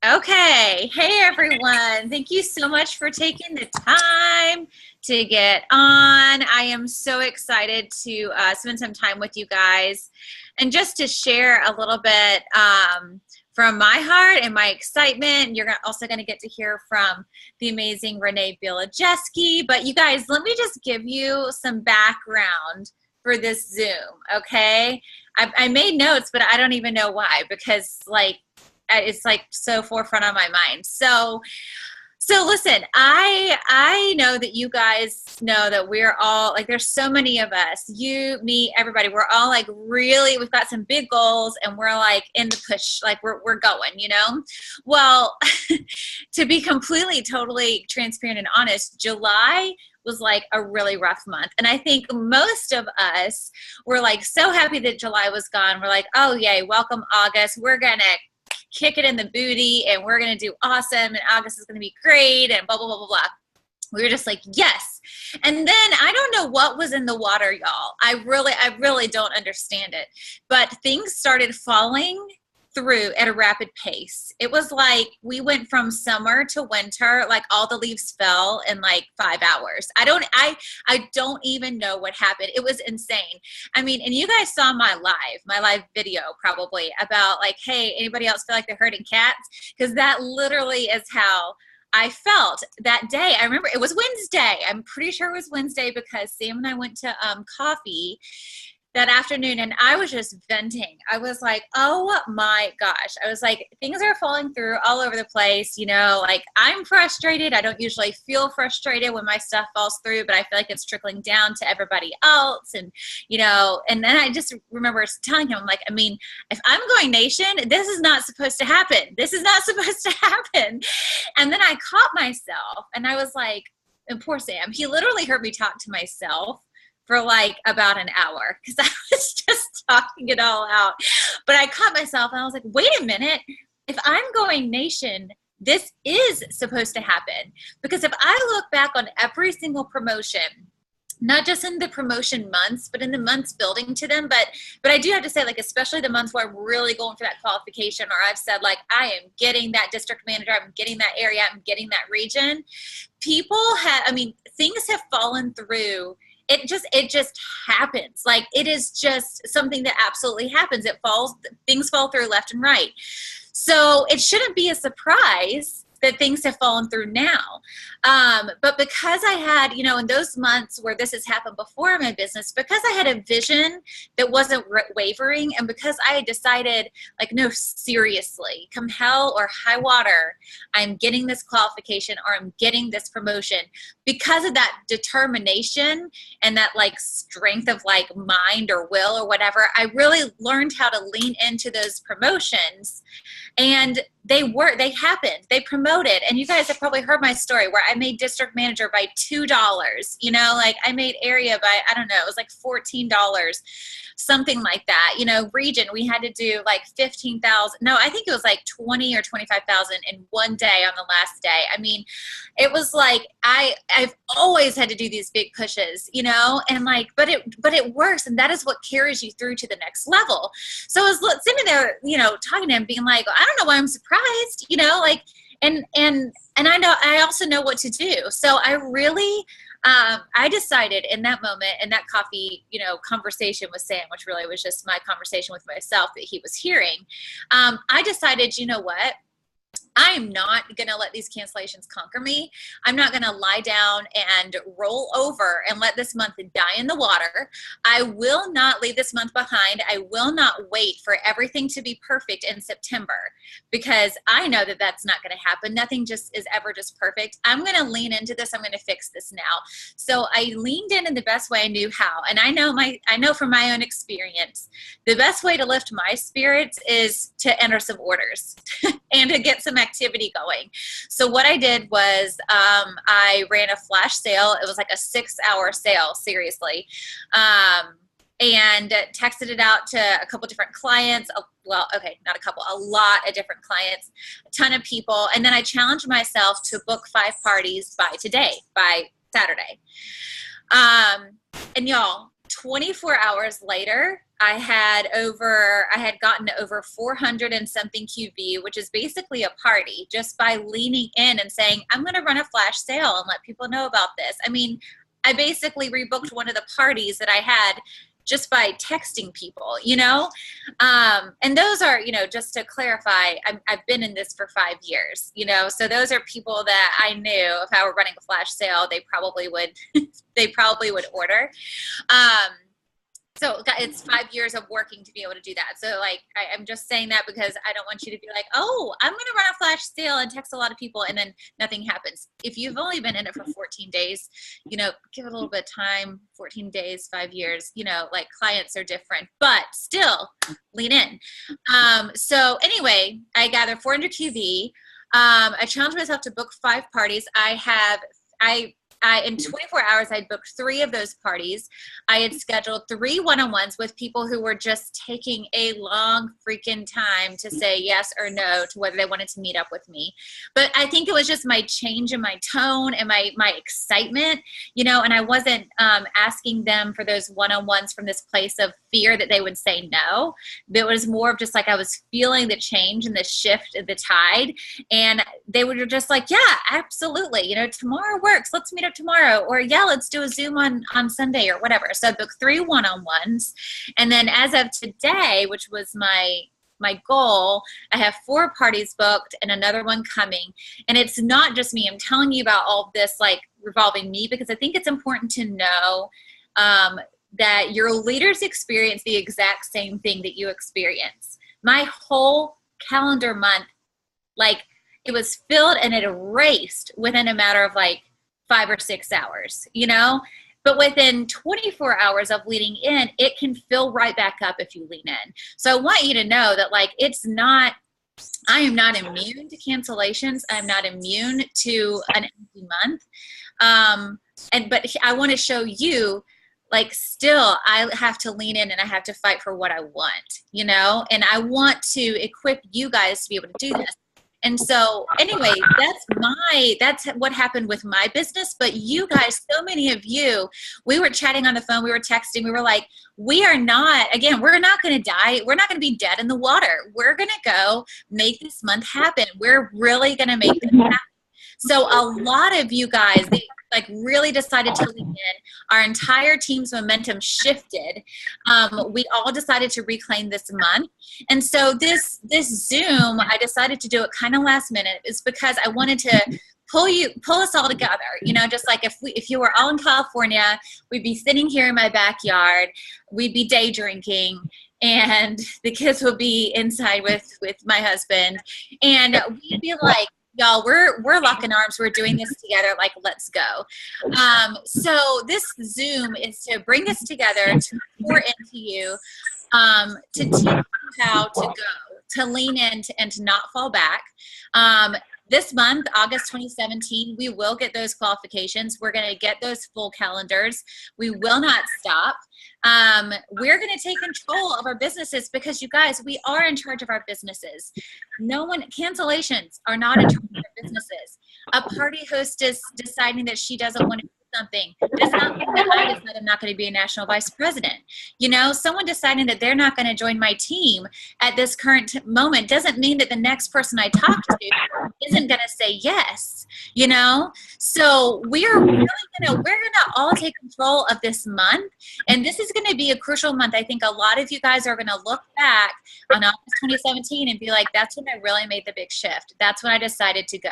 Okay. Hey, everyone. Thank you so much for taking the time to get on. I am so excited to spend some time with you guys and just to share a little bit from my heart and my excitement. You're also going to get to hear from the amazing Renee Bielajeski. But you guys, let me just give you some background for this Zoom, okay? I made notes, but I don't even know why because, it's like so forefront on my mind. So listen, I know that you guys know that we're all like there's so many of us, you, me, everybody, we're all like really we've got some big goals and we're like in the push, like we're going, you know? Well, to be completely totally transparent and honest, July was like a really rough month. And I think most of us were like so happy that July was gone. We're like, oh yay, welcome August. We're gonna kick it in the booty and we're going to do awesome and August is going to be great and blah, blah, blah, blah, blah. We were just like, yes. And then I don't know what was in the water, y'all. I really don't understand it. But things started falling through at a rapid pace. It was like we went from summer to winter, like all the leaves fell in like 5 hours. I don't even know what happened. It was insane. I mean, and you guys saw my live video probably about like, hey, anybody else feel like they're herding cats? Because that literally is how I felt that day. I remember it was Wednesday. I'm pretty sure it was Wednesday because Sam and I went to coffee that afternoon and I was just venting. I was like, oh my gosh. I was like, things are falling through all over the place. You know, like I'm frustrated. I don't usually feel frustrated when my stuff falls through, but I feel like it's trickling down to everybody else. And, you know, and then I just remember telling him, like, I mean, if I'm going nation, this is not supposed to happen. This is not supposed to happen. And then I caught myself and I was like, and poor Sam, he literally heard me talk to myself for like about an hour because I was just talking it all out. But I caught myself and I was like, wait a minute, if I'm going nation, this is supposed to happen. Because if I look back on every single promotion, not just in the promotion months, but in the months building to them. But I do have to say, like, especially the months where I'm really going for that qualification, or I've said, like, I am getting that district manager, I'm getting that area, I'm getting that region. Things have fallen through. It just happens. Like it is just something that absolutely happens. Things fall through left and right. So it shouldn't be a surprise that things have fallen through now. But because I had, you know, in those months where this has happened before in my business, because I had a vision that wasn't wavering, and because I had decided, like, no, seriously, come hell or high water, I'm getting this qualification or I'm getting this promotion. Because of that determination and that like strength of like mind or will or whatever, I really learned how to lean into those promotions. And they happened, they promoted. And you guys have probably heard my story where I made district manager by $2, you know, like I made area by, I don't know, it was like $14, something like that. You know, region, we had to do like 15,000. No, I think it was like 20 or 25,000 in one day on the last day. I mean, it was like, I've always had to do these big pushes, you know, and like, but it works. And that is what carries you through to the next level. So I was sitting there, you know, talking to him being like, I don't know why I'm surprised, you know, like, and I know, I also know what to do. So I really, I decided in that moment, in that coffee, you know, conversation with Sam, which really was just my conversation with myself that he was hearing. I decided, you know what? I am not going to let these cancellations conquer me. I'm not going to lie down and roll over and let this month die in the water. I will not leave this month behind. I will not wait for everything to be perfect in September because I know that that's not going to happen. Nothing just is ever just perfect. I'm going to lean into this. I'm going to fix this now. So I leaned in the best way I knew how. And I know from my own experience, the best way to lift my spirits is to enter some orders and to get some activity going. So what I did was I ran a flash sale. It was like a 6-hour sale, seriously. And texted it out to a couple different clients. Well, okay, not a couple, a lot of different clients, a ton of people. And then I challenged myself to book 5 parties by Saturday. And y'all, 24 hours later, I had gotten over 400 and something QV, which is basically a party, just by leaning in and saying, I'm going to run a flash sale and let people know about this. I mean, I basically rebooked one of the parties that I had just by texting people, and those are, just to clarify, I've been in this for 5 years, so those are people that I knew if I were running a flash sale, they probably would order. So it's 5 years of working to be able to do that. So like, I'm just saying that because I don't want you to be like, oh, I'm going to run a flash sale and text a lot of people and then nothing happens. If you've only been in it for 14 days, give it a little bit of time, 14 days, 5 years, like clients are different, but still lean in. So anyway, I gathered 400 QV. I challenged myself to book 5 parties. In 24 hours, I'd booked 3 of those parties. I had scheduled 3 one-on-ones with people who were just taking a long freaking time to say yes or no to whether they wanted to meet up with me. But I think it was just my change in my tone and my excitement, and I wasn't asking them for those one-on-ones from this place of fear that they would say no. It was more of just like I was feeling the change and the shift of the tide. And they were just like, yeah, absolutely. Tomorrow works. Let's meet up tomorrow, or yeah, let's do a Zoom on Sunday or whatever. So I booked 3 one-on-ones. And then as of today, which was my goal, I have 4 parties booked and another one coming. And it's not just me. I'm telling you about all of this, like revolving me, because I think it's important to know that your leaders experience the exact same thing that you experience. My whole calendar month, like it was filled and it erased within a matter of like 5 or 6 hours, but within 24 hours of leaning in, it can fill right back up if you lean in. So I want you to know that like, I am not immune to cancellations. I'm not immune to an empty month. But I want to show you, like, still I have to lean in and I have to fight for what I want, and I want to equip you guys to be able to do this. And so anyway, that's what happened with my business. But you guys, so many of you, we were chatting on the phone, we were texting, we were like, we're not going to die. We're not going to be dead in the water. We're going to go make this month happen. We're really going to make it happen. So a lot of you guys, they like really decided to lean in. Our entire team's momentum shifted. We all decided to reclaim this month. And so this Zoom, I decided to do it kind of last minute, is because I wanted to pull us all together. Just like if you were all in California, we'd be sitting here in my backyard, we'd be day drinking, and the kids would be inside with my husband, and we'd be like, y'all, we're locking arms. We're doing this together. Like, let's go. So this Zoom is to bring us together, to pour into you, to teach you how to go, to lean in, and to not fall back. This month, August 2017, we will get those qualifications. We're going to get those full calendars. We will not stop. We're going to take control of our businesses, because you guys, we are in charge of our businesses. Cancellations are not in charge of our businesses. A party hostess deciding that she doesn't want to do something does not mean that I decide I'm not going to be a national vice president. Someone deciding that they're not going to join my team at this current moment doesn't mean that the next person I talk to isn't going to say yes. So we're gonna all take control of this month, and this is going to be a crucial month. I think a lot of you guys are going to look back on August 2017 and be like, that's when I really made the big shift. That's when I decided to go.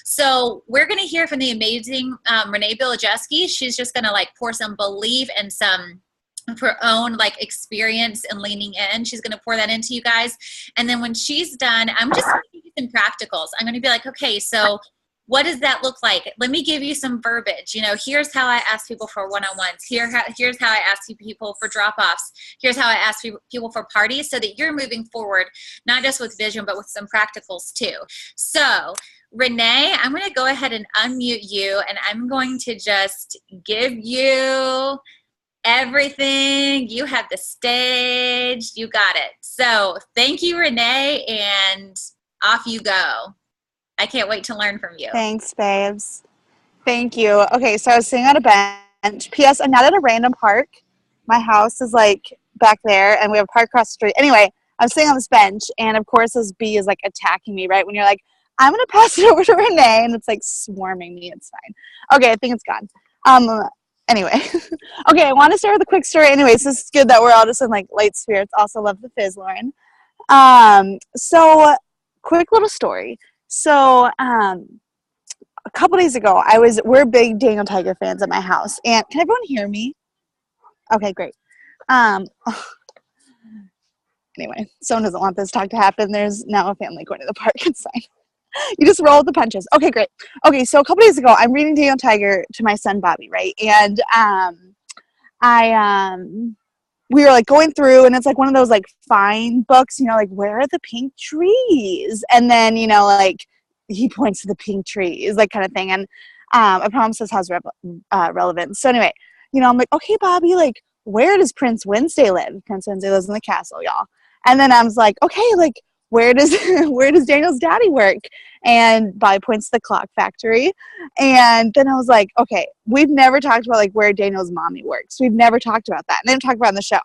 So we're going to hear from the amazing Renee Bilojeski. She's just going to like pour some belief and some of her own like experience and leaning in. She's going to pour that into you guys. And then when she's done, I'm just going to give you some practicals. I'm going to be like, okay, so what does that look like? Let me give you some verbiage. Here's how I ask people for one-on-ones. Here's how I ask people for drop-offs. Here's how I ask people for parties, so that you're moving forward, not just with vision, but with some practicals too. So Renee, I'm going to go ahead and unmute you, and I'm going to just give you everything. You have the stage. You got it. So thank you, Renee, and off you go. I can't wait to learn from you. Thanks, babes. Thank you. Okay, so I was sitting on a bench. P.S. I'm not at a random park. My house is like back there, and we have a park across the street. Anyway, I'm sitting on this bench, and of course this bee is like attacking me, right? When you're like, I'm gonna pass it over to Renee, and it's like swarming me. It's fine. Okay, I think it's gone. Anyway, okay, I want to start with a quick story. Anyways, this is good that we're all just in like light spirits. Also love the fizz, Lauren. So quick little story. So a couple days ago, we're big Daniel Tiger fans at my house, and can everyone hear me? Okay, great. Anyway, someone doesn't want this talk to happen. There's now a family going to the park. It's fine. You just roll with the punches. Okay, great. Okay, so a couple days ago, I'm reading Daniel Tiger to my son Bobby, right? And we were like going through, and it's like one of those like fine books, you know, like where are the pink trees? And then, you know, like he points to the pink trees, like kind of thing. And I promise this has relevance. So anyway, you know, I'm like, okay, Bobby, like where does Prince Wednesday live? Prince Wednesday lives in the castle, y'all. And then I was like, okay, like where does Daniel's daddy work? And Bobby points to the clock factory. And then I was like, okay, we've never talked about like where Daniel's mommy works. We've never talked about that. And they didn't talk about it in the show.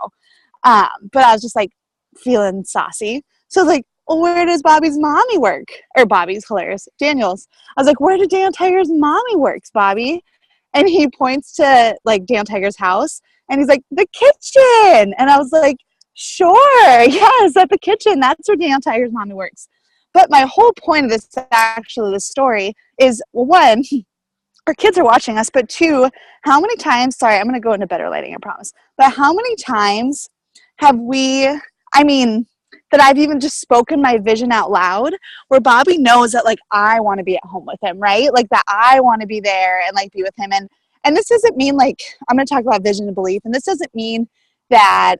But I was just like feeling saucy. So I was like, well, where does Bobby's mommy work? Or Bobby's, hilarious. Daniel's. I was like, where did Daniel Tiger's mommy works, Bobby? And he points to like Daniel Tiger's house. And he's like, the kitchen. And I was like, sure, yes, at the kitchen. That's where Daniel Tiger's mommy works. But my whole point of this story is, well, one, our kids are watching us, but two, how many times, sorry, I'm going to go into better lighting, I promise, but how many times have we, that I've even just spoken my vision out loud, where Bobby knows that, like, I want to be at home with him, right? Like, that I want to be there and, like, be with him. And this doesn't mean, like, I'm going to talk about vision and belief, and this doesn't mean that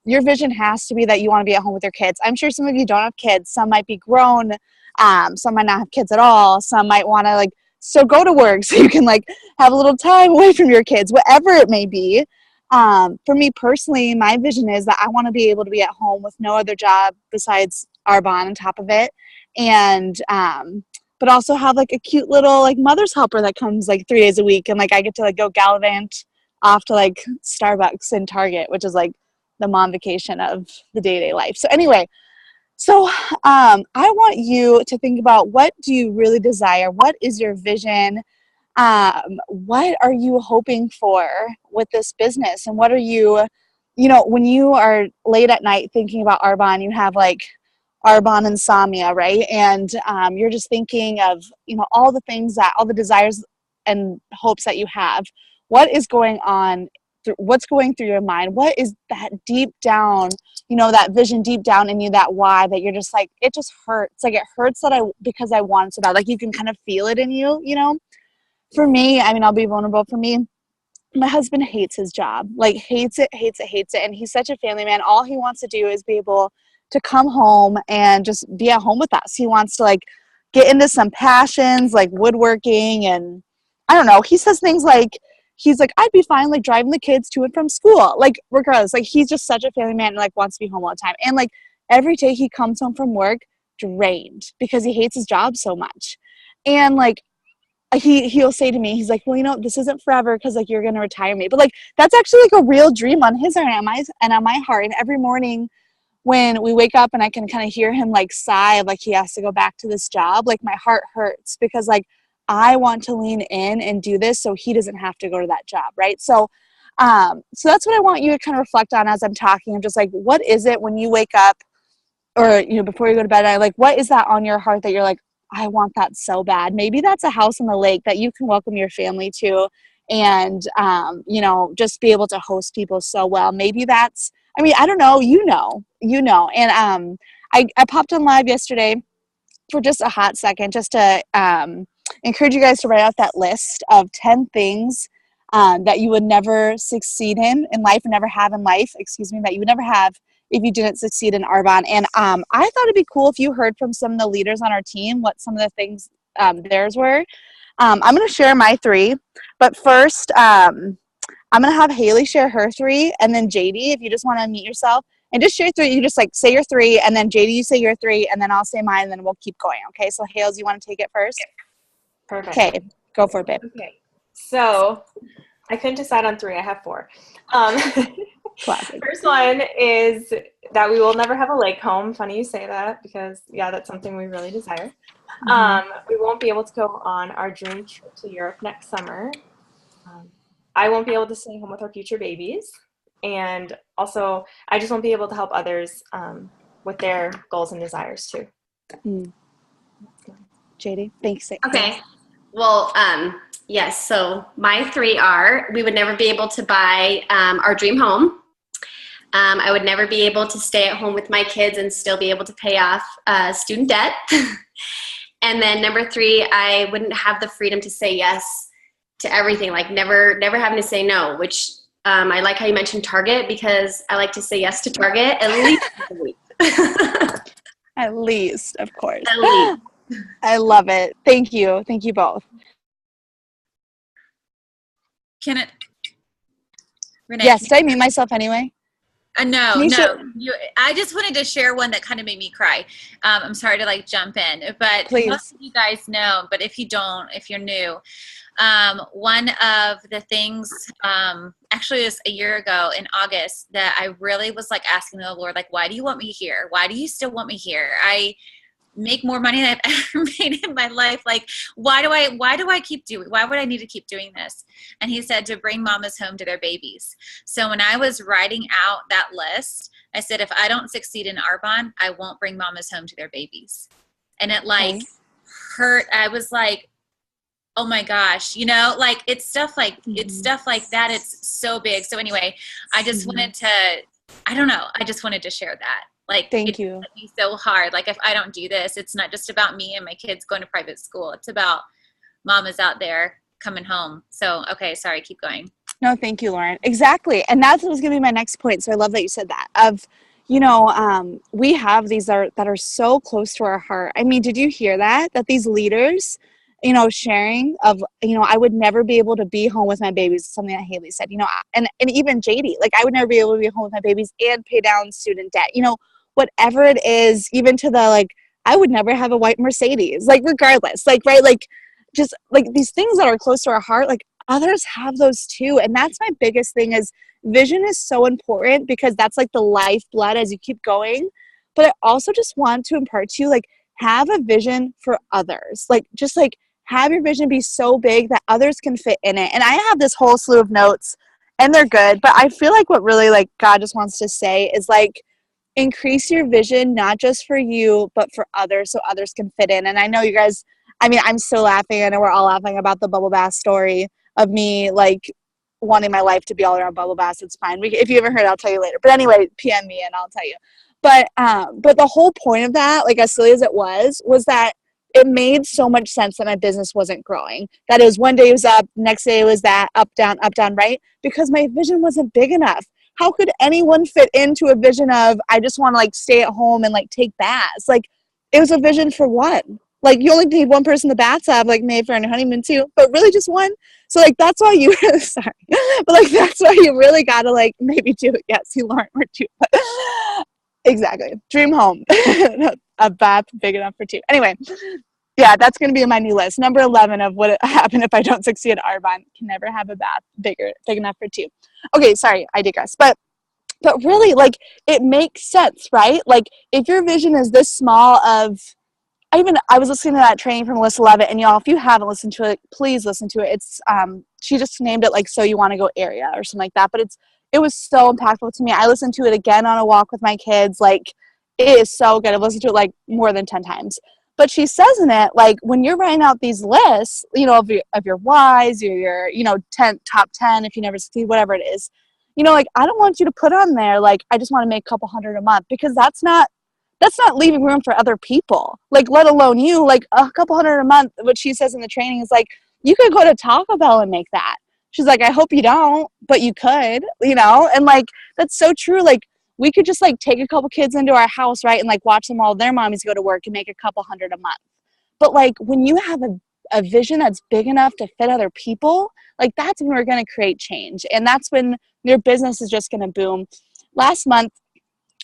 your vision has to be that you want to be at home with your kids. I'm sure some of you don't have kids. Some might be grown. Some might not have kids at all. Some might want to, like, so go to work so you can, like, have a little time away from your kids, whatever it may be. For me personally, my vision is that I want to be able to be at home with no other job besides Arbonne on top of it. And, but also have, like, a cute little, like, mother's helper that comes, like, 3 days a week. And, like, I get to, like, go gallivant off to, like, Starbucks and Target, which is, like, the mom vacation of the day-to-day life. So anyway, I want you to think about, what do you really desire? What is your vision? What are you hoping for with this business? And what are you, you know, when you are late at night thinking about Arbonne, you have, like, Arbonne insomnia, right? And you're just thinking of, you know, all the things that, all the desires and hopes that you have. What is going on? What's going through your mind? What is that deep down, you know, that vision deep down in you, that why, that you're just like, it just hurts. Like, it hurts because I want it so bad. Like, you can kind of feel it in you, you know? For me, I'll be vulnerable. For me, my husband hates his job. Like, hates it. And he's such a family man. All he wants to do is be able to come home and just be at home with us. He wants to, like, get into some passions, like woodworking, and I don't know. He says things like, he's like, I'd be fine, like, driving the kids to and from school. Like, regardless, like, he's just such a family man and, like, wants to be home all the time. And, like, every day he comes home from work drained because he hates his job so much. And, like, he'll say to me, he's like, well, you know, this isn't forever because, like, you're going to retire me. But, like, that's actually, like, a real dream on his end and on my heart. And every morning when we wake up and I can kind of hear him, like, sigh of, like, he has to go back to this job, like, my heart hurts because, like, I want to lean in and do this so he doesn't have to go to that job, right? So that's what I want you to kind of reflect on as I'm talking. I'm just like, what is it when you wake up, or, you know, before you go to bed, like, what is that on your heart that you're like, I want that so bad? Maybe that's a house on the lake that you can welcome your family to, and, you know, just be able to host people so well. Maybe that's, I don't know, you know. And I popped on live yesterday for just a hot second, just to encourage you guys to write out that list of 10 things that you would never succeed in life, or never have in life, that you would never have if you didn't succeed in Arbonne. And I thought it'd be cool if you heard from some of the leaders on our team what some of the things theirs were. I'm going to share my 3, but first I'm going to have Haley share her 3, and then JD, if you just want to unmute yourself and just share 3, you just, like, say your 3, and then JD, you say your 3, and then I'll say mine, and then we'll keep going. Okay, so Hales, you want to take it first? Perfect. Okay, go for it, babe. Okay, so I couldn't decide on 3. I have 4. Classic. First one is that we will never have a lake home. Funny you say that because, yeah, that's something we really desire. We won't be able to go on our dream trip to Europe next summer. I won't be able to stay home with our future babies. And also, I just won't be able to help others with their goals and desires too. JD, thanks. Okay. Well, yes. So my 3 are: we would never be able to buy our dream home. I would never be able to stay at home with my kids and still be able to pay off student debt. And then number 3, I wouldn't have the freedom to say yes to everything, like never having to say no, which I like how you mentioned Target, because I like to say yes to Target at least a week. At least, of course. At least. I love it. Thank you. Thank you both. Can it? Renee, Yes, did I mute myself anyway? No. Share? I just wanted to share one that kind of made me cry. I'm sorry to like jump in, but Please. Most of you guys know, but if you don't, if you're new, one of the things, actually it was a year ago in August, that I really was like asking the Lord, like, why do you want me here? Why do you still want me here? I make more money than I've ever made in my life. Like, why would I need to keep doing this? And he said to bring mamas home to their babies. So when I was writing out that list, I said, if I don't succeed in Arbonne, I won't bring mamas home to their babies. And it like hurt. I was like, oh my gosh, like it's stuff like that. It's so big. So anyway, I just wanted to, I just wanted to share that. Like, thank you. It's be so hard. Like, if I don't do this, it's not just about me and my kids going to private school. It's about mamas out there coming home. So, okay, sorry, keep going. No, thank you, Lauren. Exactly. And that's what was going to be my next point. So I love that you said that. We have these that are so close to our heart. I mean, did you hear that these leaders, sharing of, I would never be able to be home with my babies, something that Haley said, and even JD, like, I would never be able to be home with my babies and pay down student debt, whatever it is, even to the, like, I would never have a white Mercedes, like, regardless, like, right, like, just, like, these things that are close to our heart, like, others have those too. And that's my biggest thing, is vision is so important, because that's, like, the lifeblood as you keep going. But I also just want to impart to you, like, have a vision for others, like, just, like, have your vision be so big that others can fit in it. And I have this whole slew of notes, and they're good, but I feel like what really, like, God just wants to say is, like, increase your vision, not just for you, but for others, so others can fit in. And I know you guys, I mean, I'm still laughing. I know we're all laughing about the bubble bath story of me, like, wanting my life to be all around bubble baths. It's fine. If you haven't heard, I'll tell you later. But anyway, PM me and I'll tell you. But the whole point of that, like, as silly as it was that it made so much sense that my business wasn't growing. That is, one day it was up, next day it was that, up, down, right? Because my vision wasn't big enough. How could anyone fit into a vision of, I just want to, like, stay at home and, like, take baths? Like, it was a vision for one. Like, you only need one person in the bathtub, like, maybe for a honeymoon too, but really just one. So, like, that's why you, sorry, but, like, that's why you really got to, like, maybe do it. Yes, you learn or two. But exactly. Dream home. A bath big enough for two. Anyway, yeah, that's going to be in my new list. Number 11 of what happened if I don't succeed at Arbonne. Can never have a bath big enough for two. Okay, sorry, I digress. But really, like, it makes sense, right? Like, if your vision is this small of, I was listening to that training from Alyssa Levitt, and y'all, if you haven't listened to it, please listen to it. It's she just named it, like, So You Want to Go Area or something like that. But it was so impactful to me. I listened to it again on a walk with my kids. Like, it is so good. I've listened to it like more than 10 times. But she says in it, like, when you're writing out these lists, of your whys, your 10 top 10 if you never succeed, whatever it is, like, I don't want you to put on there, like, I just want to make a couple hundred a month, because that's not leaving room for other people, like, let alone you. Like, a couple hundred a month, what she says in the training is, like, you could go to Taco Bell and make that. She's like, I hope you don't, but you could, and, like, that's so true. Like, we could just, like, take a couple kids into our house, right, and, like, watch them all their mommies go to work and make a couple hundred a month. But, like, when you have a vision that's big enough to fit other people, like, that's when we're going to create change, and that's when your business is just going to boom. Last month,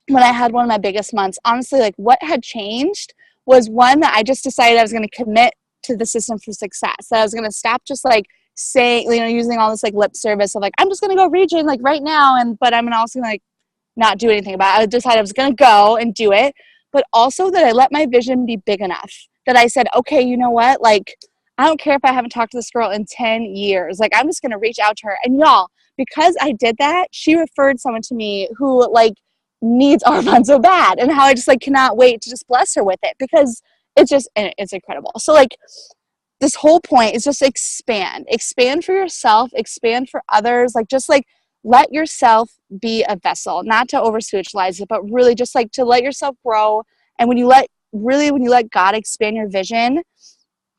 when I had one of my biggest months, honestly, like, what had changed was, one, that I just decided I was going to commit to the system for success, that I was going to stop just, like, saying, using all this like lip service of like, I'm just going to go region like right now. But I'm also gonna like not do anything about it. I decided I was going to go and do it, but also that I let my vision be big enough that I said, okay, you know what? Like, I don't care if I haven't talked to this girl in 10 years. Like, I'm just going to reach out to her. And y'all, because I did that, she referred someone to me who like needs Arbonne so bad, and how I just like cannot wait to just bless her with it, because it's incredible. So like this whole point is just expand for yourself, expand for others. Like, just like let yourself be a vessel, not to over spiritualize it, but really just like to let yourself grow. And when you let God expand your vision,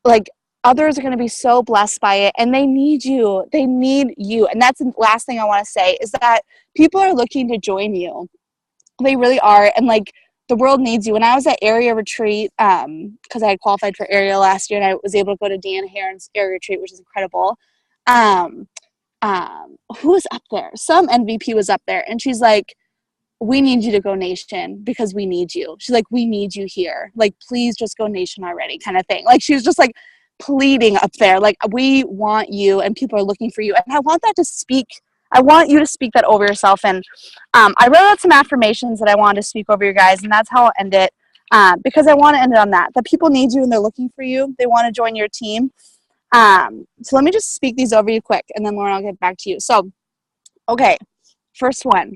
like others are going to be so blessed by it, and they need you. And that's the last thing I want to say, is that people are looking to join you. They really are. And like the world needs you. When I was at area retreat, because I had qualified for area last year, and I was able to go to Deanna Heron's area retreat, which is incredible. Who was up there? Some MVP was up there, and she's like, we need you to go nation because we need you. She's like, we need you here. Like, please just go nation already, kind of thing. Like, she was just like pleading up there. Like, we want you, and people are looking for you. And I want you to speak that over yourself. And I wrote out some affirmations that I wanted to speak over you guys, and that's how I'll end it, because I want to end it on that. The people need you, and they're looking for you. They want to join your team. So let me just speak these over you quick, and then Lauren, I'll get back to you. So, okay, first one.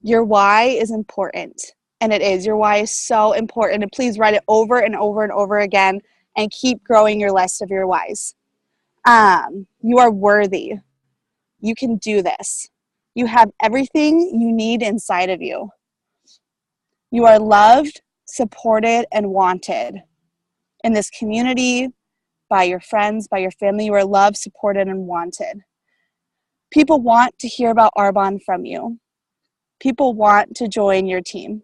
Your why is important, and it is. Your why is so important, and please write it over and over and over again, and keep growing your list of your whys. You are worthy. You can do this. You have everything you need inside of you. You are loved, supported, and wanted in this community, by your friends, by your family. You are loved, supported, and wanted. People want to hear about Arbonne from you. People want to join your team.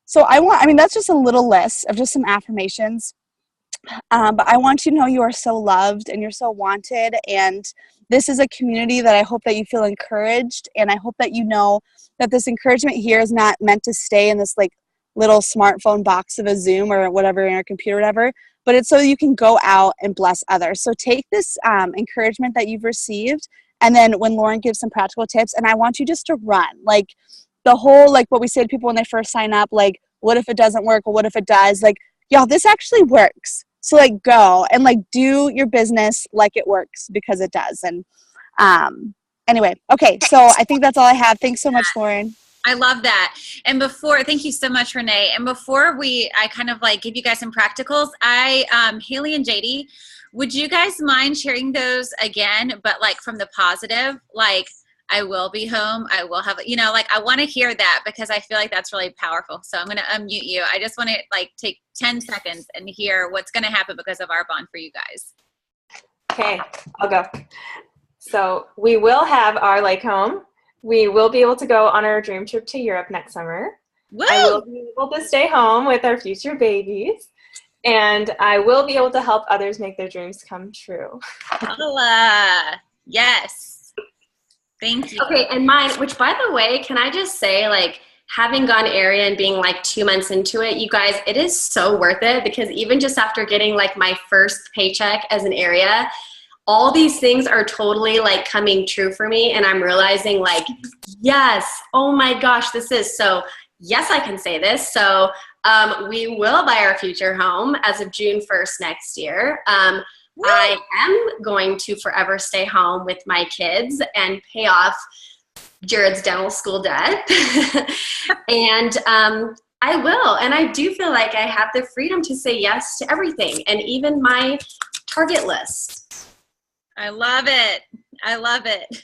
So that's just a little list of just some affirmations. But I want you to know you are so loved and you're so wanted. And this is a community that I hope that you feel encouraged. And I hope that you know that this encouragement here is not meant to stay in this like little smartphone box of a Zoom or whatever in your computer, whatever, but it's so you can go out and bless others. So take this encouragement that you've received, and then when Lauren gives some practical tips, and I want you just to run. Like the whole, like what we say to people when they first sign up, like, what if it doesn't work? Or what if it does? Like, y'all, this actually works. So like go and like do your business like it works, because it does. And anyway, okay. So I think that's all I have. Thanks so much, Lauren. I love that. And thank you so much, Renee. And before I kind of like give you guys some practicals, Haley and JD, would you guys mind sharing those again, but like from the positive, like I will be home. I will have, like I want to hear that, because I feel like that's really powerful. So I'm going to unmute you. I just want to like take 10 seconds and hear what's going to happen because of Arbonne for you guys. Okay, I'll go. So we will have our lake home. We will be able to go on our dream trip to Europe next summer. Woo! I will be able to stay home with our future babies. And I will be able to help others make their dreams come true. Holla. Yes. Thank you. Okay, and mine, which by the way, can I just say, like, having gone area and being like 2 months into it, you guys, it is so worth it, because even just after getting like my first paycheck as an area, all these things are totally like coming true for me. And I'm realizing like, yes, oh my gosh, this is so, yes, I can say this. So we will buy our future home as of June 1st next year. I am going to forever stay home with my kids and pay off Jared's dental school debt. And I will. And I do feel like I have the freedom to say yes to everything, and even my target list. I love it. I love it.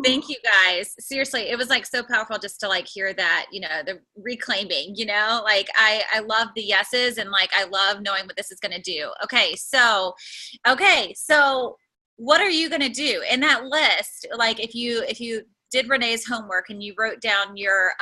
Thank you guys. Seriously, it was like so powerful just to like hear that, the reclaiming, like I love the yeses, and like I love knowing what this is going to do. Okay. So what are you going to do in that list? Like if you did Renee's homework and you wrote down your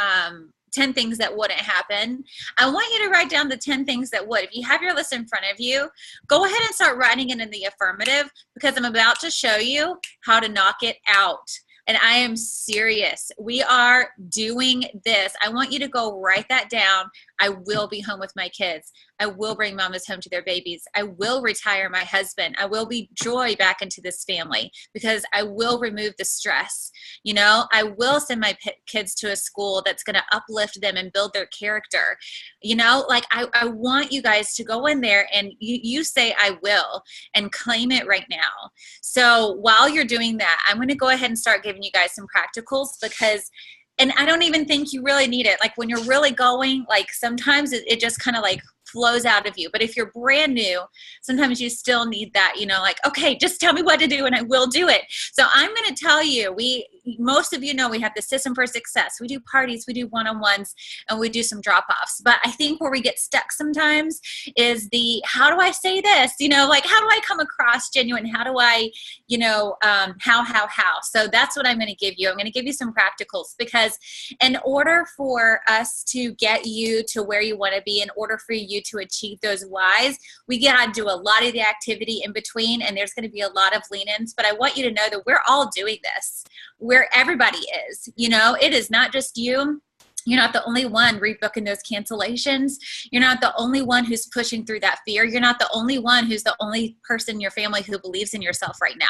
10 things that wouldn't happen, I want you to write down the 10 things that would. If you have your list in front of you, go ahead and start writing it in the affirmative, because I'm about to show you how to knock it out. And I am serious. We are doing this. I want you to go write that down. I will be home with my kids. I will bring mamas home to their babies. I will retire my husband. I will be joy back into this family because I will remove the stress. You know, I will send my kids to a school that's going to uplift them and build their character. You know, like I want you guys to go in there and you say, I will, and claim it right now. So while you're doing that, I'm going to go ahead and start giving you guys some practicals because, and I don't even think you really need it. Like when you're really going, like sometimes it just kind of like flows out of you. But if you're brand new, sometimes you still need that, you know, like, okay, just tell me what to do and I will do it. So I'm going to tell you, most of you know we have the System for Success. We do parties, we do one-on-ones, and we do some drop-offs. But I think where we get stuck sometimes is how do I say this? You know, like how do I come across genuine? How do I, you know, how? So that's what I'm going to give you. I'm going to give you some practicals because in order for us to get you to where you want to be, in order for you to achieve those whys, we got to do a lot of the activity in between, and there's going to be a lot of lean-ins. But I want you to know that we're all doing this. Where everybody is, you know, it is not just you. You're not the only one rebooking those cancellations. You're not the only one who's pushing through that fear. You're not the only one who's the only person in your family who believes in yourself right now.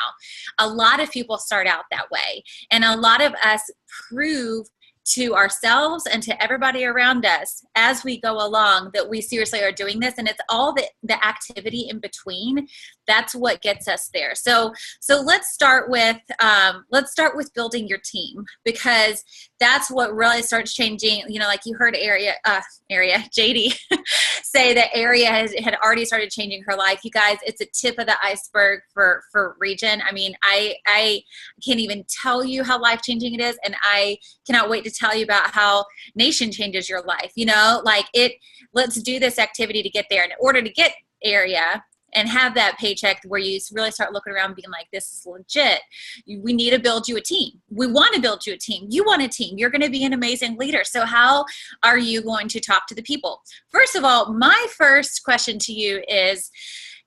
A lot of people start out that way. And a lot of us prove to ourselves and to everybody around us as we go along that we seriously are doing this. And it's all the activity in between. That's what gets us there. So let's start with building your team, because that's what really starts changing. You know, like you heard JD say that Area had already started changing her life. You guys, it's a tip of the iceberg for Region. I mean, I can't even tell you how life-changing it is. And I cannot wait to tell you about how Nation changes your life. You know, like let's do this activity to get there. And in order to get Area and have that paycheck where you really start looking around being like, this is legit, we need to build you a team. We want to build you a team. You want a team. You're going to be an amazing leader. So how are you going to talk to the people? First of all, my first question to you is,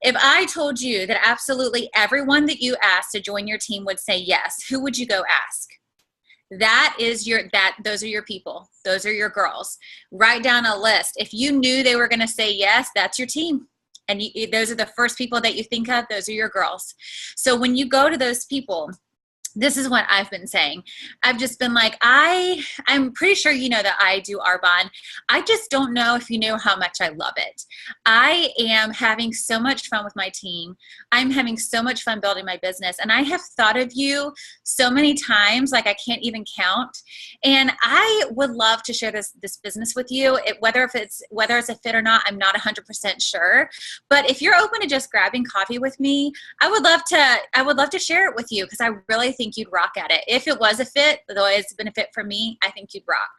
if I told you that absolutely everyone that you asked to join your team would say yes, who would you go ask? Those are your people. Those are your girls. Write down a list. If you knew they were going to say yes, that's your team. And those are the first people that you think of. Those are your girls. So when you go to those people, this is what I've been saying. I've just been like, I'm pretty sure you know that I do Arbonne. I just don't know if you know how much I love it. I am having so much fun with my team. I'm having so much fun building my business. And I have thought of you so many times, like I can't even count. And I would love to share this business with you. Whether it's a fit or not, I'm not 100% sure. But if you're open to just grabbing coffee with me, I would love to share it with you, because I really think you'd rock at it. If it was a fit, though it's been a fit for me, I think you'd rock.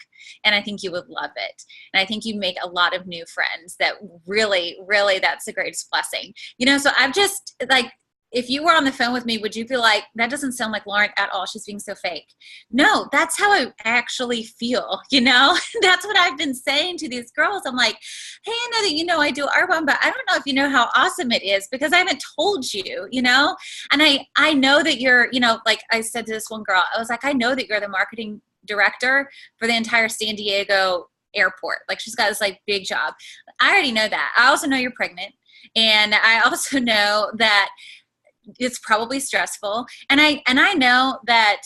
And I think you would love it. And I think you'd make a lot of new friends that really, really, that's the greatest blessing. You know, so I'm just like, if you were on the phone with me, would you be like, that doesn't sound like Lauren at all. She's being so fake. No, that's how I actually feel. You know, that's what I've been saying to these girls. I'm like, hey, I know that you know I do Arbonne, but I don't know if you know how awesome it is, because I haven't told you, you know, and I know that you're, you know, like I said to this one girl, I was like, I know that you're the marketing director for the entire San Diego airport. Like, she's got this like big job. I already know that. I also know you're pregnant. And I also know that it's probably stressful. And I know that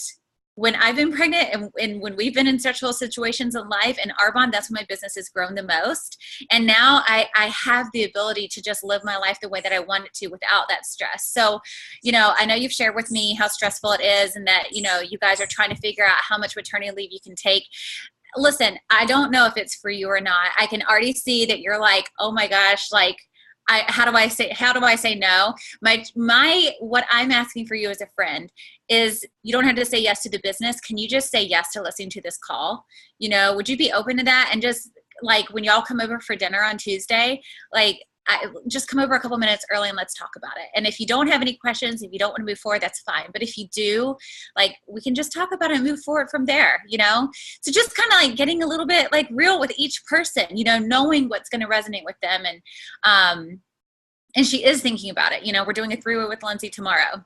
when I've been pregnant and when we've been in stressful situations in life and Arbonne, that's when my business has grown the most. And now I have the ability to just live my life the way that I want it to without that stress. So, you know, I know you've shared with me how stressful it is, and that, you know, you guys are trying to figure out how much maternity leave you can take. Listen, I don't know if it's for you or not. I can already see that you're like, oh my gosh, like, how do I say no? What I'm asking for you as a friend is, you don't have to say yes to the business. Can you just say yes to listening to this call? You know, would you be open to that? And just like, when y'all come over for dinner on Tuesday, like, just come over a couple minutes early and let's talk about it. And if you don't have any questions, if you don't want to move forward, that's fine. But if you do, like, we can just talk about it and move forward from there, you know? So just kind of like getting a little bit like real with each person, you know, knowing what's going to resonate with them. And she is thinking about it. You know, we're doing a 3-way with Lindsay tomorrow,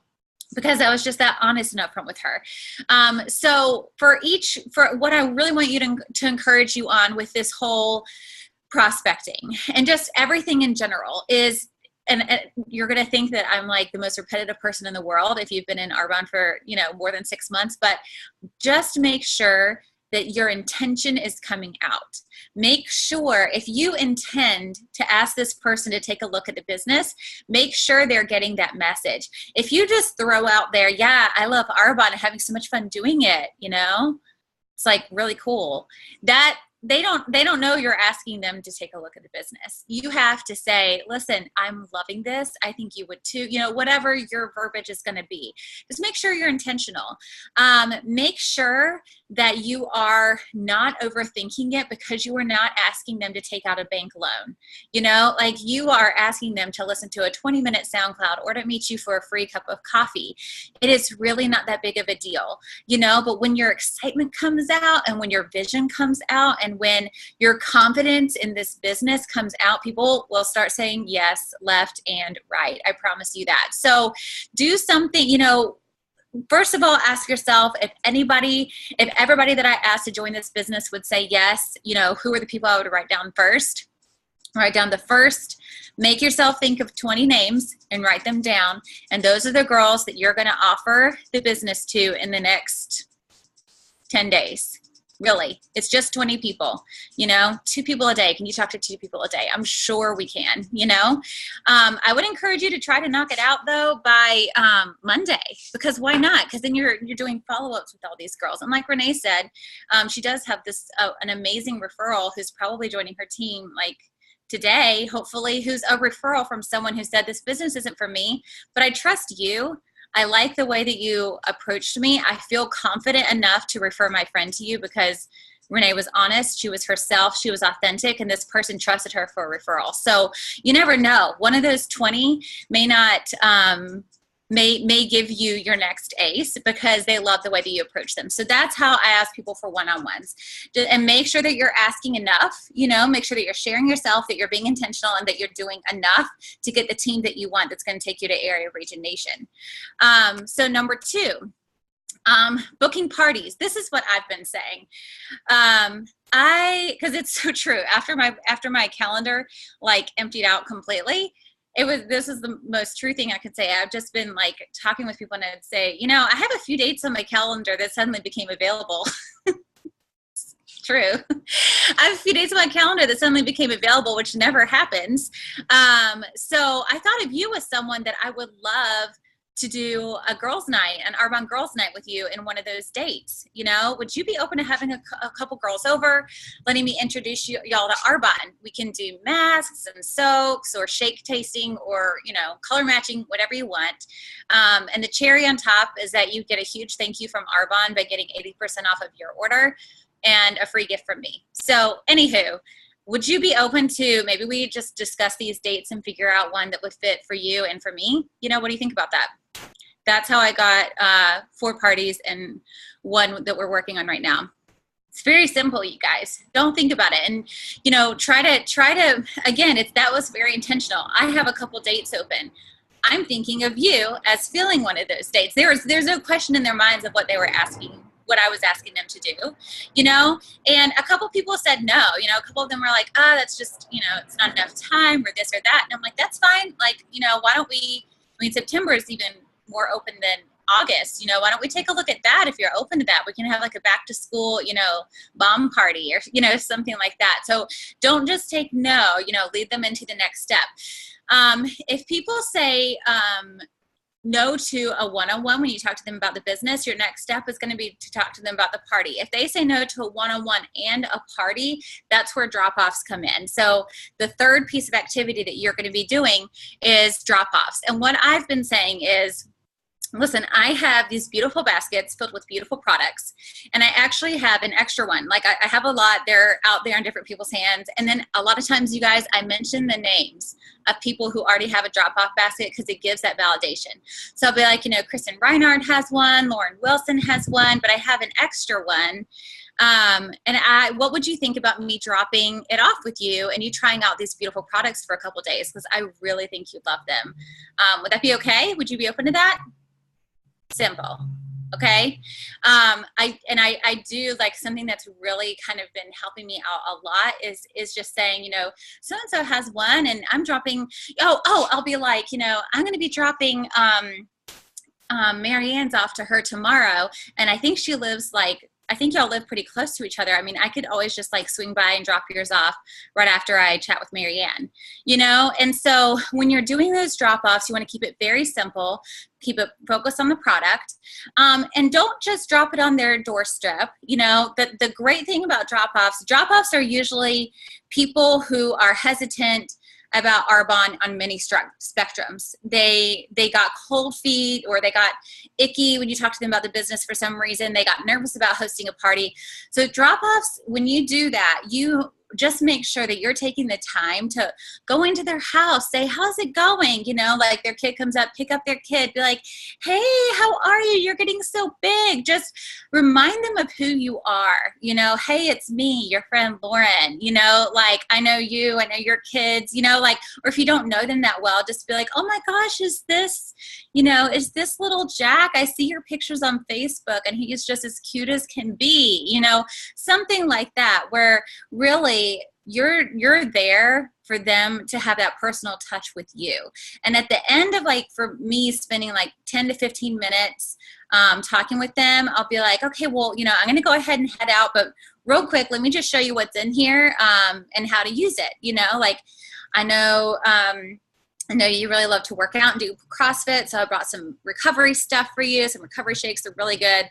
because I was just that honest and upfront with her. So for what I really want you to encourage you on with this whole prospecting and just everything in general is, and you're going to think that I'm like the most repetitive person in the world if you've been in Arbonne for, more than 6 months, but just make sure that your intention is coming out. Make sure if you intend to ask this person to take a look at the business, make sure they're getting that message. If you just throw out there, yeah, I love Arbonne and having so much fun doing it, it's like really cool. That they don't know you're asking them to take a look at the business. You have to say, listen, I'm loving this. I think you would too, whatever your verbiage is going to be. Just make sure you're intentional. Make sure that you are not overthinking it because you are not asking them to take out a bank loan. Like you are asking them to listen to a 20-minute SoundCloud or to meet you for a free cup of coffee. It is really not that big of a deal, but when your excitement comes out and when your vision comes out and when your confidence in this business comes out, people will start saying yes, left, and right. I promise you that. So do something, first of all, ask yourself if everybody that I asked to join this business would say yes, who are the people I would write down first? Write down the first, make yourself think of 20 names and write them down. And those are the girls that you're going to offer the business to in the next 10 days. Really, it's just 20 people, 2 people a day. Can you talk to 2 people a day? I'm sure we can, I would encourage you to try to knock it out though by Monday, because why not? Because then you're doing follow-ups with all these girls. And like Renee said, she does have this, an amazing referral who's probably joining her team like today, hopefully, who's a referral from someone who said this business isn't for me, but I trust you. I like the way that you approached me. I feel confident enough to refer my friend to you because Renee was honest. She was herself. She was authentic. And this person trusted her for a referral. So you never know. One of those 20 may not, may give you your next ace because they love the way that you approach them. So that's how I ask people for one-on-ones. And make sure that you're asking enough, make sure that you're sharing yourself, that you're being intentional, and that you're doing enough to get the team that you want that's going to take you to area, region, nation. So number 2, booking parties. This is what I've been saying. Because it's so true. After my calendar like emptied out completely, this is the most true thing I could say. I've just been like talking with people and I'd say, I have a few dates on my calendar that suddenly became available. True. I have a few dates on my calendar that suddenly became available, which never happens. So I thought of you as someone that I would love to do a girls' night, an Arbonne girls' night with you in one of those dates. Would you be open to having a couple girls over, letting me introduce y'all to Arbonne? We can do masks and soaks or shake tasting or, color matching, whatever you want. And the cherry on top is that you get a huge thank you from Arbonne by getting 80% off of your order and a free gift from me. So anywho, would you be open to maybe we just discuss these dates and figure out one that would fit for you and for me? What do you think about that? That's how I got 4 parties and one that we're working on right now. It's very simple, you guys. Don't think about it. And, try to, again, that was very intentional. I have a couple dates open. I'm thinking of you as filling one of those dates. There's no question in their minds of what they were asking, what I was asking them to do, and a couple people said no, a couple of them were like, that's just, it's not enough time or this or that. And I'm like, that's fine. Like, why don't we, September is even more open than August, why don't we take a look at that? If you're open to that, we can have like a back to school, bomb party or, something like that. So don't just take no, lead them into the next step. If people say, no to a one-on-one when you talk to them about the business, your next step is going to be to talk to them about the party. If they say no to a one-on-one and a party, that's where drop-offs come in. So the third piece of activity that you're going to be doing is drop-offs. And what I've been saying is, listen, I have these beautiful baskets filled with beautiful products, and I actually have an extra one. Like I have a lot. They're out there in different people's hands. And then a lot of times, you guys, I mention the names of people who already have a drop-off basket because it gives that validation. So I'll be like, Kristen Reinhardt has one, Lauren Wilson has one, but I have an extra one. What would you think about me dropping it off with you and you trying out these beautiful products for a couple days? Because I really think you'd love them. Would that be okay? Would you be open to that? Simple. Okay. I do like something that's really kind of been helping me out a lot is just saying, you know, so-and-so has one and I'm dropping, I'll be like, you know, I'm going to be dropping, Marianne's off to her tomorrow. And I think she lives like, I think y'all live pretty close to each other. I mean, I could always just like swing by and drop yours off right after I chat with Marianne, you know? And so when you're doing those drop-offs, you want to keep it very simple, keep it focused on the product, and don't just drop it on their doorstep. You know, the great thing about drop-offs are usually people who are hesitant about Arbonne on many spectrums. They got cold feet, or they got icky when you talk to them about the business for some reason. They got nervous about hosting a party. So drop-offs, when you do that, you just make sure that you're taking the time to go into their house, say, how's it going? You know, like their kid comes up, pick up their kid, be like, hey, how are you? You're getting so big. Just remind them of who you are. You know, hey, it's me, your friend Lauren. You know, like, I know you, I know your kids, you know, like, or if you don't know them that well, just be like, oh my gosh, is this little Jack? I see your pictures on Facebook and he is just as cute as can be, you know, something like that, where really you're there for them to have that personal touch with you. And at the end of, like, for me, spending like 10 to 15 minutes talking with them, I'll be like, okay, well, you know, I'm going to go ahead and head out, but real quick, let me just show you what's in here and how to use it. You know, like, I know you really love to work out and do CrossFit, so I brought some recovery stuff for you, some recovery shakes. They're really good.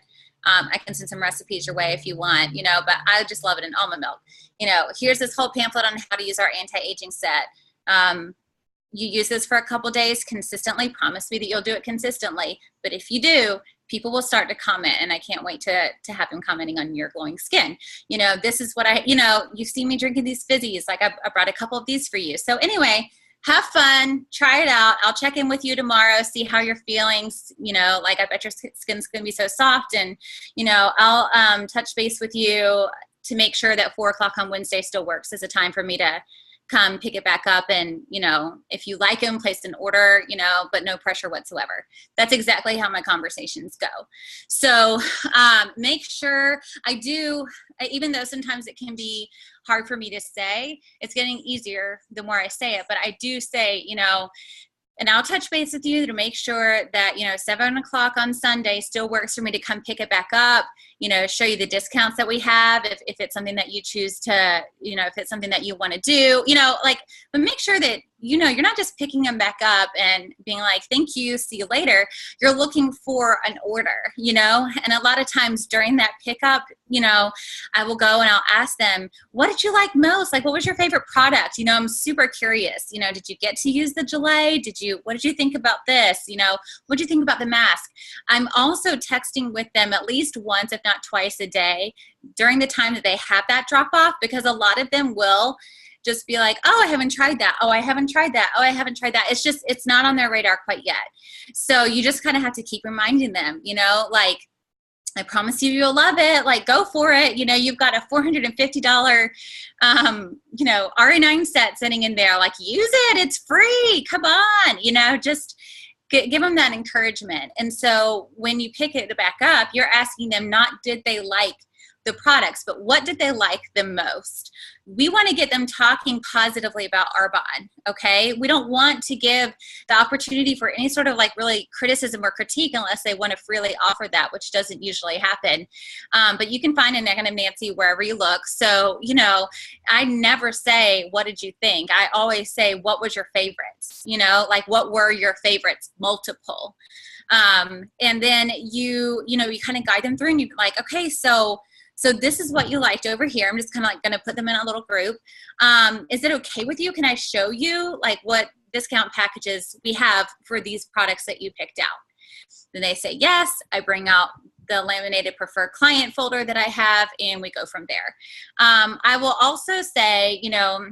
I can send some recipes your way if you want, you know, but I just love it in almond milk. You know, here's this whole pamphlet on how to use our anti-aging set. You use this for a couple days consistently. Promise me that you'll do it consistently. But if you do, people will start to comment, and I can't wait to have them commenting on your glowing skin. You know, this is what you've seen me drinking these fizzies. Like, I brought a couple of these for you. So anyway, have fun, try it out. I'll check in with you tomorrow, see how you're feeling. You know, like, I bet your skin's gonna be so soft, and, you know, I'll touch base with you to make sure that 4 o'clock on Wednesday still works as a time for me to come pick it back up. And, you know, if you like them, place an order, you know, but no pressure whatsoever. That's exactly how my conversations go. So make sure even though sometimes it can be hard for me to say, it's getting easier the more I say it, but I do say, you know, and I'll touch base with you to make sure that, you know, 7 o'clock on Sunday still works for me to come pick it back up, you know, show you the discounts that we have if it's something that you choose to, you know, if it's something that you want to do, you know, like, but make sure that, you know, you're not just picking them back up and being like, thank you, see you later. You're looking for an order, you know, and a lot of times during that pickup, you know, I will go and I'll ask them, what did you like most? Like, what was your favorite product? You know, I'm super curious. You know, did you get to use the Gelée? What did you think about this? You know, what did you think about the mask? I'm also texting with them at least once, if not twice a day during the time that they have that drop off, because a lot of them will just be like, oh, I haven't tried that. Oh, I haven't tried that. Oh, I haven't tried that. It's not on their radar quite yet. So you just kind of have to keep reminding them, you know, like, I promise you, you'll love it. Like, go for it. You know, you've got a $450, you know, RA9 set sitting in there. Like, use it. It's free. Come on. You know, just give them that encouragement. And so when you pick it back up, you're asking them not did they like the products, but what did they like the most? We want to get them talking positively about Arbonne, okay? We don't want to give the opportunity for any sort of, like, really criticism or critique unless they want to freely offer that, which doesn't usually happen. But you can find a Negative Nancy wherever you look. So, you know, I never say, what did you think? I always say, what was your favorites? You know, like, what were your favorites? Multiple. And then you kind of guide them through, and you're like, okay, so this is what you liked over here. I'm just kind of like going to put them in a little group. Is it okay with you? Can I show you, like, what discount packages we have for these products that you picked out? Then they say yes. I bring out the laminated preferred client folder that I have, and we go from there. I will also say, you know,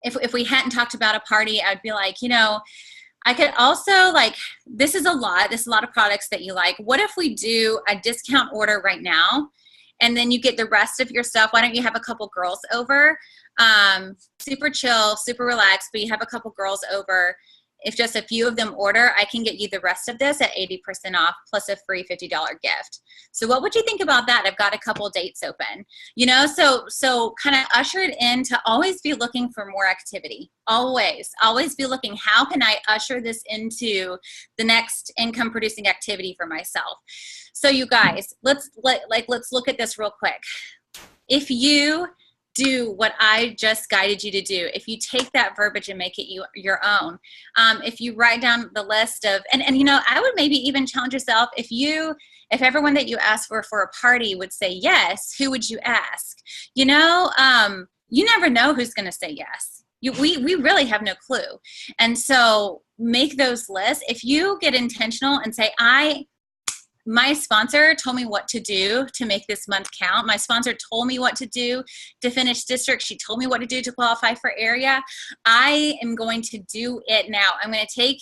if we hadn't talked about a party, I'd be like, you know, I could also, like, this is a lot of products that you like. What if we do a discount order right now? And then you get the rest of your stuff. Why don't you have a couple girls over? Super chill, super relaxed, but you have a couple girls over, if just a few of them order, I can get you the rest of this at 80% off plus a free $50 gift. So what would you think about that? I've got a couple dates open, you know, so kind of usher it in to always be looking for more activity. Always be looking, how can I usher this into the next income producing activity for myself? So you guys, let's look at this real quick. If you do what I just guided you to do, if you take that verbiage and make it your own, if you write down the list of, and you know, I would maybe even challenge yourself, if everyone that you ask for a party would say yes, who would you ask? You know, you never know who's going to say yes. We really have no clue. And so make those lists. If you get intentional and say, my sponsor told me what to do to make this month count. My sponsor told me what to do to finish district. She told me what to do to qualify for area. I am going to do it now. I'm going to take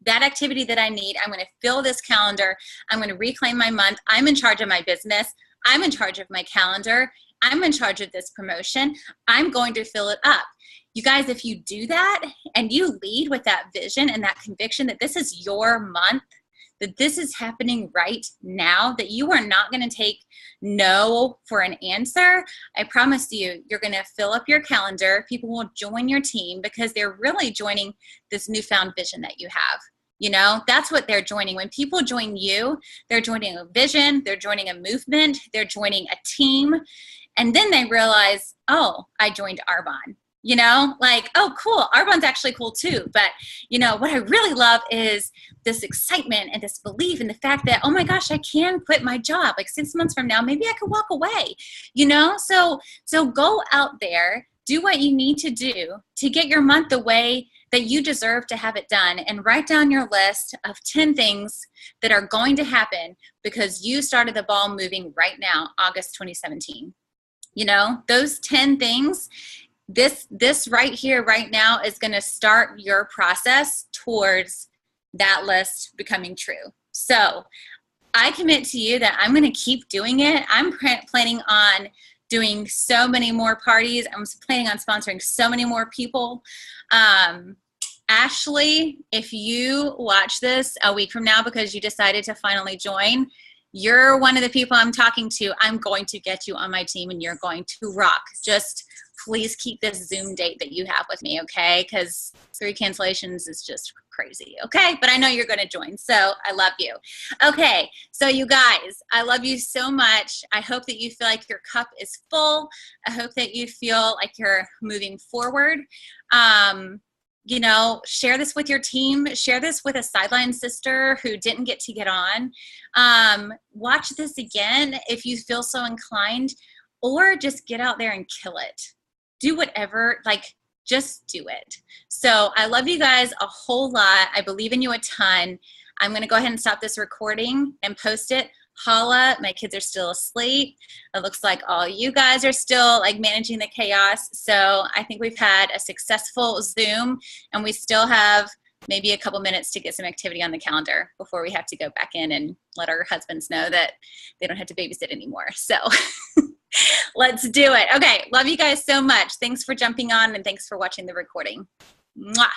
that activity that I need. I'm going to fill this calendar. I'm going to reclaim my month. I'm in charge of my business. I'm in charge of my calendar. I'm in charge of this promotion. I'm going to fill it up. You guys, if you do that and you lead with that vision and that conviction that this is your month, that this is happening right now, that you are not going to take no for an answer, I promise you, you're going to fill up your calendar. People will join your team because they're really joining this newfound vision that you have. You know, that's what they're joining. When people join you, they're joining a vision, they're joining a movement, they're joining a team. And then they realize, oh, I joined Arbonne. You know, like, oh, cool, Arbonne's actually cool too. But, you know, what I really love is this excitement and this belief in the fact that, oh my gosh, I can quit my job. Like 6 months from now, maybe I could walk away, you know? So go out there, do what you need to do to get your month the way that you deserve to have it done, and write down your list of 10 things that are going to happen because you started the ball moving right now, August 2017. You know, those 10 things, this right here, right now is going to start your process towards that list becoming true. So I commit to you that I'm going to keep doing it. I'm planning on doing so many more parties. I'm planning on sponsoring so many more people. Ashley, if you watch this a week from now because you decided to finally join, you're one of the people I'm talking to. I'm going to get you on my team and you're going to rock. Just please keep this Zoom date that you have with me, okay? Because 3 cancellations is just crazy, okay? But I know you're going to join, so I love you. Okay, so you guys, I love you so much. I hope that you feel like your cup is full. I hope that you feel like you're moving forward. You know, share this with your team. Share this with a sideline sister who didn't get to get on. Watch this again if you feel so inclined, or just get out there and kill it. Do whatever, like, just do it. So I love you guys a whole lot. I believe in you a ton. I'm going to go ahead and stop this recording and post it. Holla, my kids are still asleep. It looks like all you guys are still like managing the chaos. So I think we've had a successful Zoom, and we still have maybe a couple minutes to get some activity on the calendar before we have to go back in and let our husbands know that they don't have to babysit anymore. So let's do it. Okay. Love you guys so much. Thanks for jumping on, and thanks for watching the recording. Mwah.